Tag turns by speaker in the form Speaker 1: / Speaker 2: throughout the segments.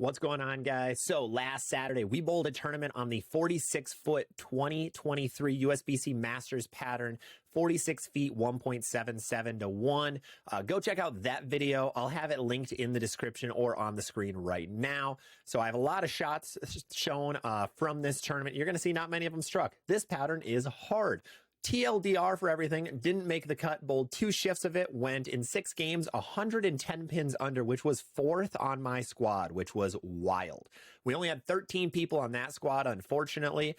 Speaker 1: What's going on, guys? So last Saturday, we bowled a tournament on the 46-foot 2023 USBC Masters pattern, 46 feet, 1.77 to 1. Go check out that video. I'll have it linked in the description or on the screen right now. So I have a lot of shots shown from this tournament. You're going to see not many of them struck. This pattern is hard. TLDR for everything, didn't make the cut, bowled 2 shifts of it, went in 6 games, 110 pins under, which was 4th on my squad, which was wild. We only had 13 people on that squad, unfortunately.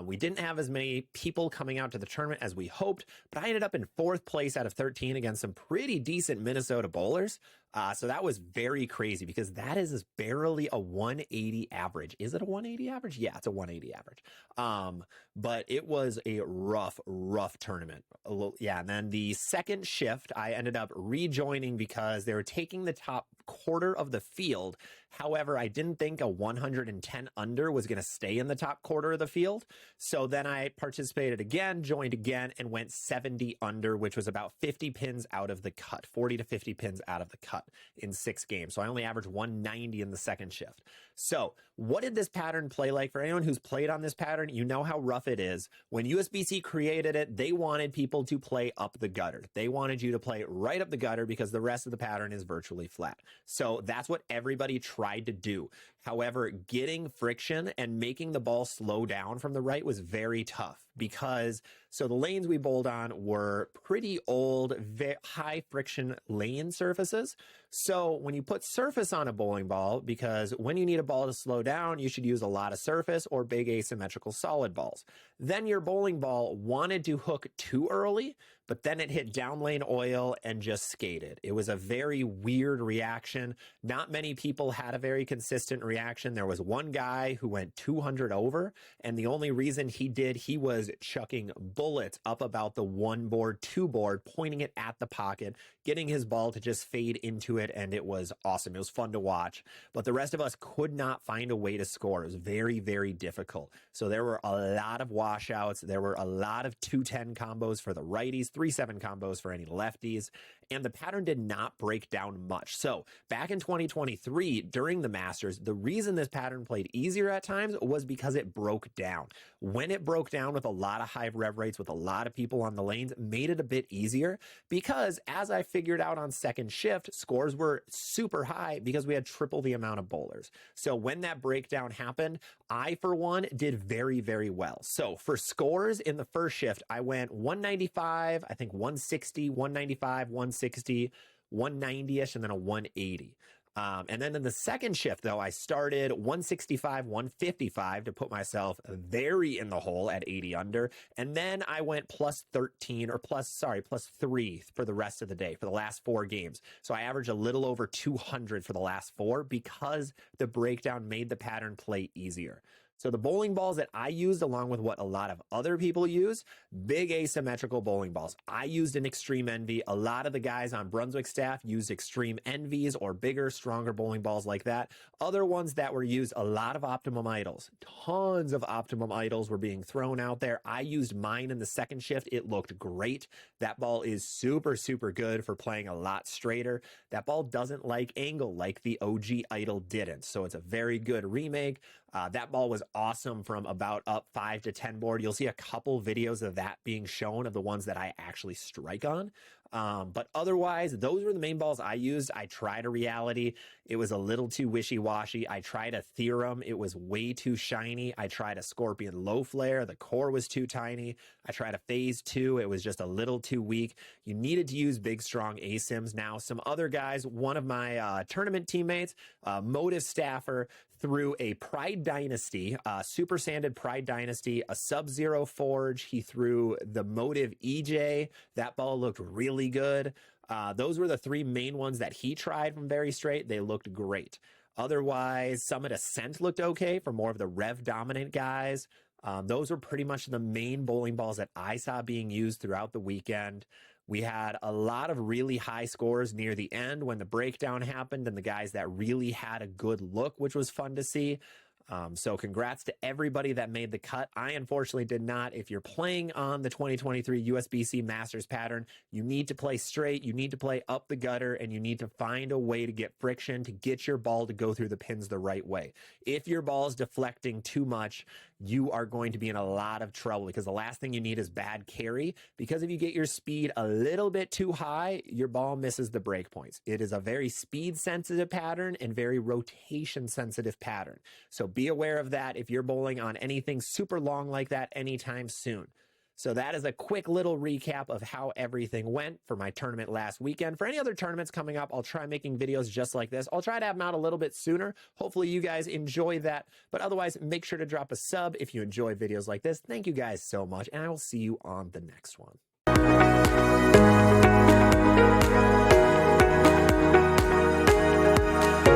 Speaker 1: We didn't have as many people coming out to the tournament as we hoped, but I ended up in 4th place out of 13 against some pretty decent Minnesota bowlers. So that was very crazy because that is barely a 180 average. Is it a 180 average? Yeah, it's a 180 average. But it was a rough tournament. Yeah, and then the second shift, I ended up rejoining because they were taking the top quarter of the field. However, I didn't think a 110 under was going to stay in the top quarter of the field. So then I participated again, joined again, and went 70 under, which was about 50 pins out of the cut, 40 to 50 pins out of the cut in 6 games. So I only averaged 190 in the second shift. So what did this pattern play like? For anyone who's played on this pattern, you know how rough it is. When USBC created it, they wanted people to play up the gutter. They wanted you to play right up the gutter because the rest of the pattern is virtually flat. So that's what everybody tried to do. However, getting friction and making the ball slow down from the right was very tough because the lanes we bowled on were pretty old, high friction lane surfaces. So when you put surface on a bowling ball, because when you need a ball to slow down, you should use a lot of surface or big asymmetrical solid balls. Then your bowling ball wanted to hook too early, but then it hit down lane oil and just skated. It was a very weird reaction. Not many people had a very consistent reaction. There was one guy who went 200 over, and the only reason he did, he was chucking bullets up about the 1 board, 2 board, pointing it at the pocket, getting his ball to just fade into it, and it was awesome. It was fun to watch, but the rest of us could not find a way to score. It was very, very difficult. So there were a lot of washouts. There were a lot of 210 combos for the righties, 3-7 combos for any lefties, and the pattern did not break down much. So back in 2023, during the Masters, the reason this pattern played easier at times was because it broke down. When it broke down with a lot of high rev rates, with a lot of people on the lanes, made it a bit easier because as I figured out on second shift, scores were super high because we had triple the amount of bowlers. So when that breakdown happened, I, for one, did very, very well. So for scores in the first shift, I went 195, I think 160, 195, 160, 190-ish, and then a 180. And then in the second shift, though, I started 165, 155 to put myself very in the hole at 80 under. And then I went plus 3 for the rest of the day, for the last 4 games. So I averaged a little over 200 for the last 4 because the breakdown made the pattern play easier. So the bowling balls that I used, along with what a lot of other people use, big asymmetrical bowling balls. I used an Extreme Envy. A lot of the guys on Brunswick staff used Extreme Envies or bigger, stronger bowling balls like that. Other ones that were used, a lot of Optimum Idols. Tons of Optimum Idols were being thrown out there. I used mine in the second shift. It looked great. That ball is super, super good for playing a lot straighter. That ball doesn't like angle like the OG Idol didn't. So it's a very good remake. That ball was awesome from about up 5 to 10 board. You'll see a couple videos of that being shown, of the ones that I actually strike on. But otherwise, those were the main balls I used. I tried a Reality. It was a little too wishy-washy. I tried a Theorem. It was way too shiny. I tried a Scorpion Low Flare. The core was too tiny. I tried a Phase 2. It was just a little too weak. You needed to use big, strong ASIMs. Now, some other guys, one of my tournament teammates, Motive Staffer, threw a Pride Dynasty, super sanded Pride Dynasty, a Sub-Zero Forge. He threw the Motive EJ. That ball looked really good. Those were the 3 main ones that he tried from Very Straight. They looked great. Otherwise, Summit Ascent looked okay for more of the rev dominant guys. Those were pretty much the main bowling balls that I saw being used throughout the weekend. We had a lot of really high scores near the end when the breakdown happened and the guys that really had a good look, which was fun to see. So congrats to everybody that made the cut. I unfortunately did not. If you're playing on the 2023 USBC Masters pattern, you need to play straight, you need to play up the gutter, and you need to find a way to get friction to get your ball to go through the pins the right way. If your ball is deflecting too much, you are going to be in a lot of trouble, because the last thing you need is bad carry, because if you get your speed a little bit too high, your ball misses the break points. It is a very speed sensitive pattern and very rotation sensitive pattern. So be aware of that if you're bowling on anything super long like that anytime soon. So that is a quick little recap of how everything went for my tournament last weekend. For any other tournaments coming up, I'll try making videos just like this. I'll try to have them out a little bit sooner. Hopefully you guys enjoy that. But otherwise, make sure to drop a sub if you enjoy videos like this. Thank you guys so much, and I will see you on the next one.